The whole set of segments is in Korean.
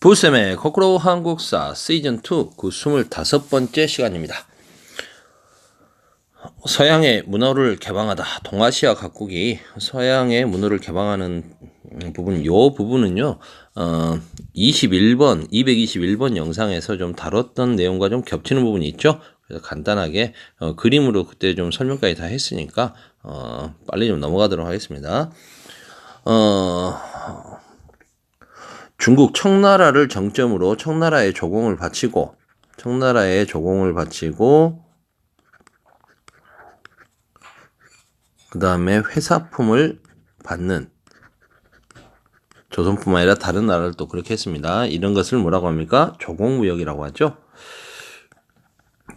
부쌤의 거꾸로 한국사 시즌2 그 25번째 시간입니다. 서양의 문어를 개방하다. 동아시아 각국이 서양의 문어를 개방하는 부분, 요 부분은요, 221번 영상에서 좀 다뤘던 내용과 좀 겹치는 부분이 있죠. 그래서 간단하게 그림으로 그때 좀 설명까지 다 했으니까 빨리 좀 넘어가도록 하겠습니다. 중국 청나라를 정점으로 청나라에 조공을 바치고 그 다음에 회사품을 받는, 조선뿐만 아니라 다른 나라를 또 그렇게 했습니다. 이런 것을 뭐라고 합니까? 조공무역이라고 하죠.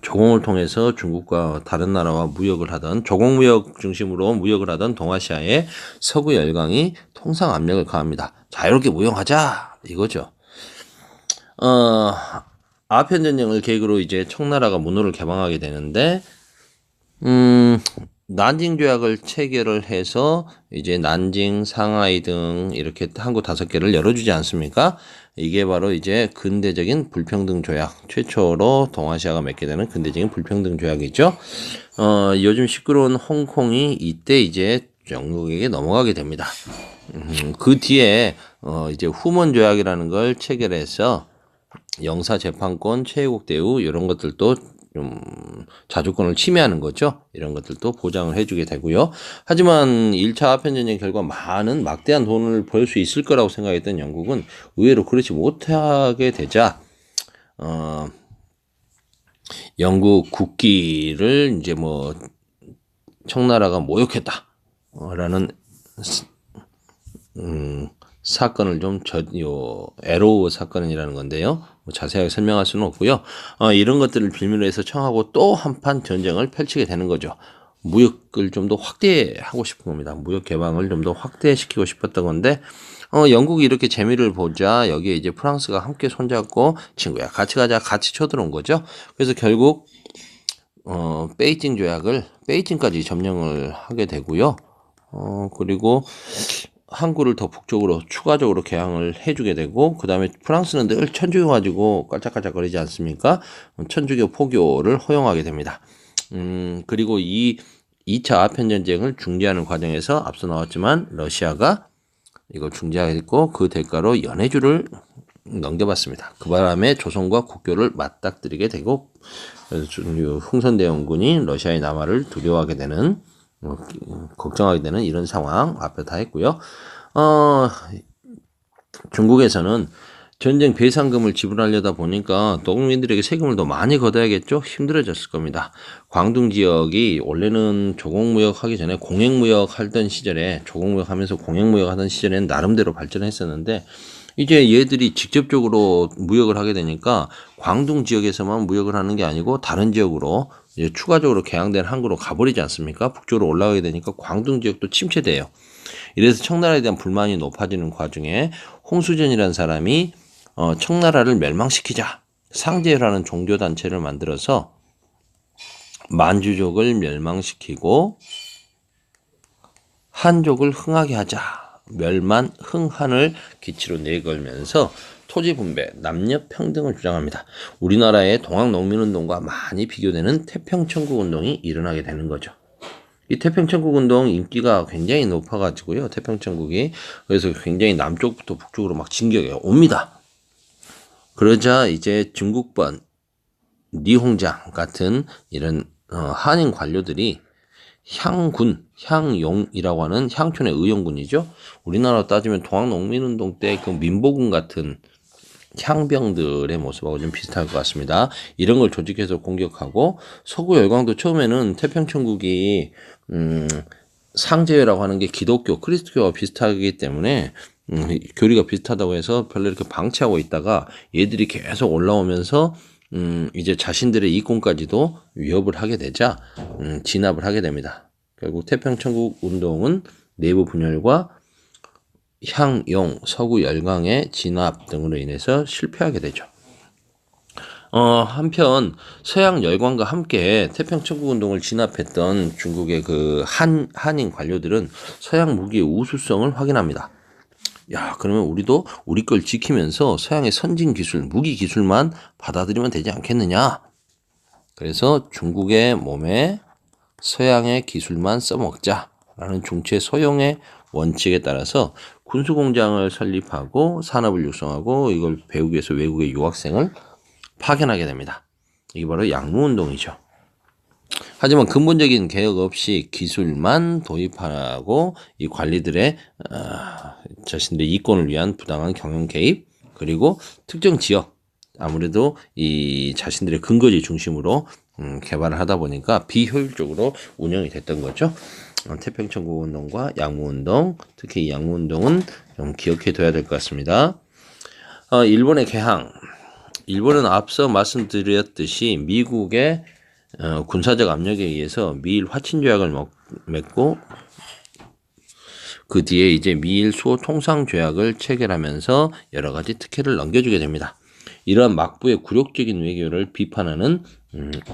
조공을 통해서 중국과 다른 나라와 무역을 하던, 조공무역 중심으로 무역을 하던 동아시아에 서구 열강이 통상 압력을 가합니다. 자유롭게 무역하자 이거죠. 아편 전쟁을 계기로 이제 청나라가 문호를 개방하게 되는데, 난징 조약을 체결을 해서 이제 난징, 상하이 등 이렇게 항구 5개를 열어주지 않습니까? 이게 바로 이제 근대적인 불평등 조약, 최초로 동아시아가 맺게 되는 근대적인 불평등 조약이죠. 요즘 시끄러운 홍콩이 이때 이제 영국에게 넘어가게 됩니다. 그 뒤에 이제 후먼 조약이라는 걸 체결해서 영사 재판권, 최애국 대우 이런 것들도 좀 자주권을 침해하는 거죠. 이런 것들도 보장을 해주게 되고요. 하지만 1차 아편전쟁 결과 막대한 돈을 벌 수 있을 거라고 생각했던 영국은 의외로 그렇지 못하게 되자 영국 국기를 이제 뭐 청나라가 모욕했다라는 사건을 좀 에로우 사건이라는 건데요. 뭐 자세하게 설명할 수는 없고요. 이런 것들을 빌미로 해서 청하고 또 한판 전쟁을 펼치게 되는 거죠. 무역을 좀 더 확대하고 싶은 겁니다. 무역 개방을 좀 더 확대시키고 싶었던 건데, 영국이 이렇게 재미를 보자 여기에 이제 프랑스가 함께 손잡고 친구야 같이 가자 같이 쳐들어온 거죠. 그래서 결국 베이징 조약을 베이징까지 점령을 하게 되고요. 그리고 항구를 더 북쪽으로 추가적으로 개항을 해주게 되고, 그 다음에 프랑스는 늘 천주교 가지고 깔짝깔짝거리지 않습니까? 천주교 포교를 허용하게 됩니다. 그리고 이 2차 아편전쟁을 중재하는 과정에서 앞서 나왔지만 러시아가 이걸 중재하고 그 대가로 연해주를 넘겨받습니다. 그 바람에 조선과 국교를 맞닥뜨리게 되고, 흥선대원군이 러시아의 남하를 두려워하게 되는, 걱정하게 되는 이런 상황 앞에 다 했고요. 중국에서는 전쟁 배상금을 지불하려다 보니까 농민들에게 세금을 더 많이 걷어야겠죠. 힘들어졌을 겁니다. 광둥 지역이 원래는 조공무역 하기 전에 공행무역 하던 시절에, 조공무역 하면서 공행무역 하던 시절에는 나름대로 발전했었는데, 이제 얘들이 직접적으로 무역을 하게 되니까 광둥 지역에서만 무역을 하는 게 아니고 다른 지역으로 이제 추가적으로 개항된 항구로 가버리지 않습니까? 북쪽으로 올라가게 되니까 광둥 지역도 침체돼요. 이래서 청나라에 대한 불만이 높아지는 과정에 홍수전이라는 사람이 청나라를 멸망시키자, 상제라는 종교단체를 만들어서 만주족을 멸망시키고 한족을 흥하게 하자, 멸만 흥한을 기치로 내걸면서 토지 분배, 남녀 평등을 주장합니다. 우리나라의 동학농민운동과 많이 비교되는 태평천국운동이 일어나게 되는 거죠. 이 태평천국운동 인기가 굉장히 높아가지고요. 태평천국이 그래서 굉장히 남쪽부터 북쪽으로 막 진격해 옵니다. 그러자 이제 중국번 니홍장 같은 이런 한인 관료들이 향용이라고 하는 향촌의 의용군이죠. 우리나라로 따지면 동학농민운동 때 그 민보군 같은 향병들의 모습하고 좀 비슷할 것 같습니다. 이런 걸 조직해서 공격하고, 서구 열강도 처음에는 태평천국이 상제회라고 하는 게 기독교, 크리스토교와 비슷하기 때문에 교리가 비슷하다고 해서 별로 이렇게 방치하고 있다가 얘들이 계속 올라오면서 이제 자신들의 이권까지도 위협을 하게 되자 진압을 하게 됩니다. 결국 태평천국 운동은 내부 분열과 향용, 서구 열강의 진압 등으로 인해서 실패하게 되죠. 한편 서양 열강과 함께 태평천국 운동을 진압했던 중국의 그 한인 관료들은 서양 무기의 우수성을 확인합니다. 야, 그러면 우리도 우리 걸 지키면서 서양의 선진 기술, 무기 기술만 받아들이면 되지 않겠느냐? 그래서 중국의 몸에 서양의 기술만 써먹자라는 중체 소용의 원칙에 따라서 군수공장을 설립하고 산업을 육성하고 이걸 배우기 위해서 외국의 유학생을 파견하게 됩니다. 이게 바로 양무운동이죠. 하지만 근본적인 개혁 없이 기술만 도입하고 이 관리들의 자신들의 이권을 위한 부당한 경영 개입, 그리고 특정 지역, 아무래도 이 자신들의 근거지 중심으로 개발을 하다 보니까 비효율적으로 운영이 됐던 거죠. 태평천국운동과 양무운동, 특히 이 양무운동은 좀 기억해 둬야 될 것 같습니다. 일본의 개항. 일본은 앞서 말씀드렸듯이 미국의 군사적 압력에 의해서 미일 화친조약을 맺고 그 뒤에 이제 미일 수호 통상조약을 체결하면서 여러 가지 특혜를 넘겨주게 됩니다. 이러한 막부의 굴욕적인 외교를 비판하는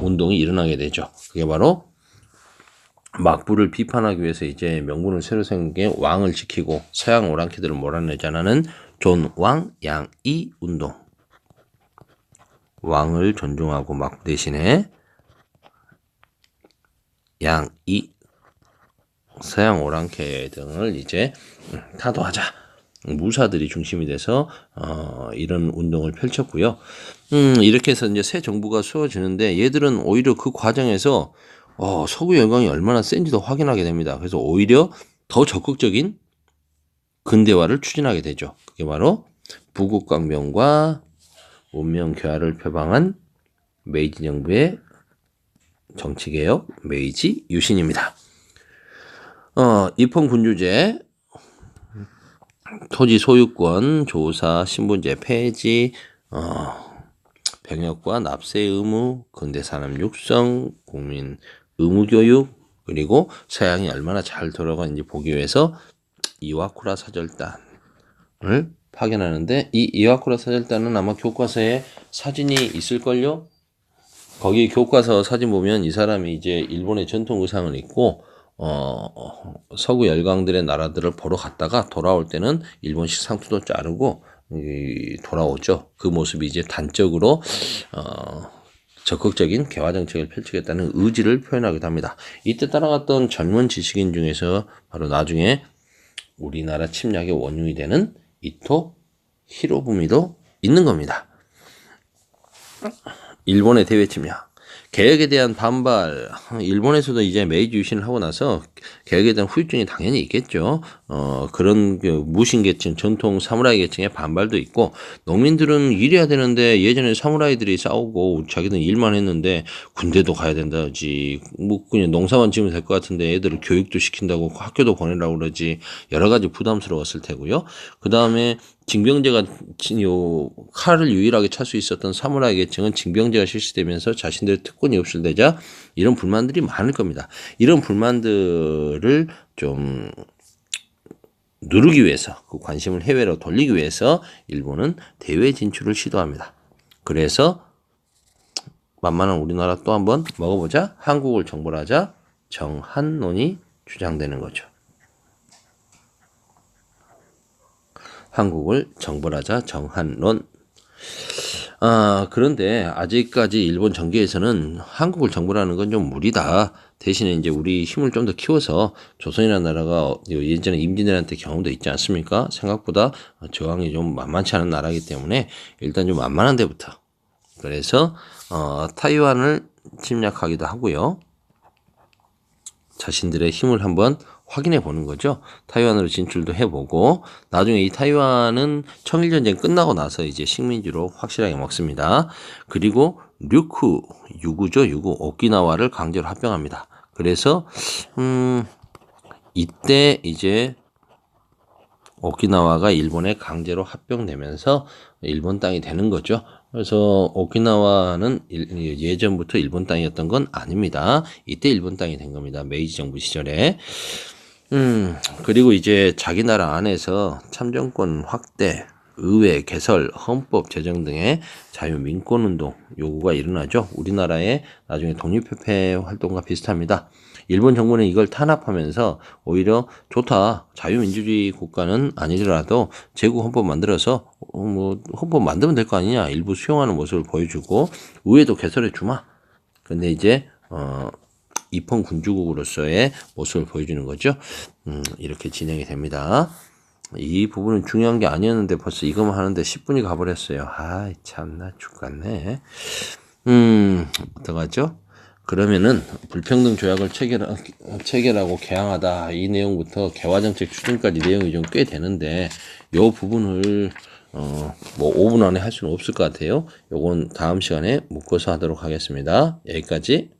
운동이 일어나게 되죠. 그게 바로 막부를 비판하기 위해서 이제 명분을 새로 세운 게 왕을 지키고 서양 오랑캐들을 몰아내자는 존왕양이 운동. 왕을 존중하고 막부 대신에 양이 서양 오랑캐 등을 이제 타도하자. 무사들이 중심이 돼서 이런 운동을 펼쳤고요. 이렇게 해서 이제 새 정부가 세워지는데 얘들은 오히려 그 과정에서 서구 열강이 얼마나 센지도 확인하게 됩니다. 그래서 오히려 더 적극적인 근대화를 추진하게 되죠. 그게 바로 부국강병과 문명 교화를 표방한 메이지 정부의 정치개혁 메이지 유신입니다. 입헌군주제, 토지 소유권 조사, 신분제 폐지, 병역과 납세 의무, 근대산업 육성, 국민 의무교육, 그리고 서양이 얼마나 잘 돌아가는지 보기 위해서 이와쿠라 사절단을 파견하는데, 이 이와쿠라 사절단은 아마 교과서에 사진이 있을걸요? 거기 교과서 사진 보면 이 사람이 이제 일본의 전통 의상을 입고 서구 열강들의 나라들을 보러 갔다가 돌아올 때는 일본식 상투도 자르고 돌아오죠. 그 모습이 이제 단적으로 적극적인 개화 정책을 펼치겠다는 의지를 표현하기도 합니다. 이때 따라갔던 젊은 지식인 중에서 바로 나중에 우리나라 침략의 원흉이 되는 이토 히로부미도 있는 겁니다. 일본의 대외 침략. 개혁에 대한 반발. 일본에서도 이제 메이지 유신을 하고 나서 개혁에 대한 후유증이 당연히 있겠죠. 그런 무신 계층, 전통 사무라이 계층의 반발도 있고, 농민들은 일해야 되는데 예전에 사무라이들이 싸우고 자기는 일만 했는데 군대도 가야 된다지, 뭐 그냥 농사만 지으면 될 것 같은데 애들을 교육도 시킨다고 학교도 보내라고 그러지, 여러 가지 부담스러웠을 테고요. 그 다음에 징병제가 칼을 유일하게 찰 수 있었던 사무라이 계층은 징병제가 실시되면서 자신들의 특권이 없을되자 이런 불만들이 많을 겁니다. 이런 불만들을 좀 누르기 위해서, 그 관심을 해외로 돌리기 위해서 일본은 대외 진출을 시도합니다. 그래서 만만한 우리나라 또 한번 먹어보자, 한국을 정벌하자, 정한론이 주장되는 거죠. 한국을 정벌하자 정한론. 그런데 아직까지 일본 정계에서는 한국을 정벌하는 건 좀 무리다. 대신에 이제 우리 힘을 좀 더 키워서 조선이라는 나라가 예전에 임진왜란때 경험도 있지 않습니까? 생각보다 저항이 좀 만만치 않은 나라이기 때문에 일단 좀 만만한 데부터. 그래서 타이완을 침략하기도 하고요. 자신들의 힘을 한번 확인해 보는 거죠. 타이완으로 진출도 해보고, 나중에 이 타이완은 청일전쟁 끝나고 나서 이제 식민지로 확실하게 먹습니다. 그리고 유구죠. 유구. 오키나와를 강제로 합병합니다. 그래서 이때 이제 오키나와가 일본에 강제로 합병되면서 일본 땅이 되는 거죠. 그래서 오키나와는 예전부터 일본 땅이었던 건 아닙니다. 이때 일본 땅이 된 겁니다. 메이지 정부 시절에. 그리고 이제 자기 나라 안에서 참정권 확대, 의회 개설, 헌법 제정 등의 자유민권운동 요구가 일어나죠. 우리나라의 나중에 독립협회 활동과 비슷합니다. 일본 정부는 이걸 탄압하면서 오히려 좋다. 자유민주주의 국가는 아니더라도 제국 헌법 만들어서 뭐 헌법 만들면 될 거 아니냐. 일부 수용하는 모습을 보여주고 의회도 개설해 주마. 근데 이제 입헌 군주국으로서의 모습을 보여주는 거죠. 이렇게 진행이 됩니다. 이 부분은 중요한 게 아니었는데 벌써 이거만 하는데 10분이 가버렸어요. 아이 참나 죽겠네. 어떡하죠? 그러면은 불평등 조약을 체결하고 개항하다 이 내용부터 개화정책 추진까지 내용이 좀 꽤 되는데 요 부분을 뭐 5분 안에 할 수는 없을 것 같아요. 요건 다음 시간에 묶어서 하도록 하겠습니다. 여기까지.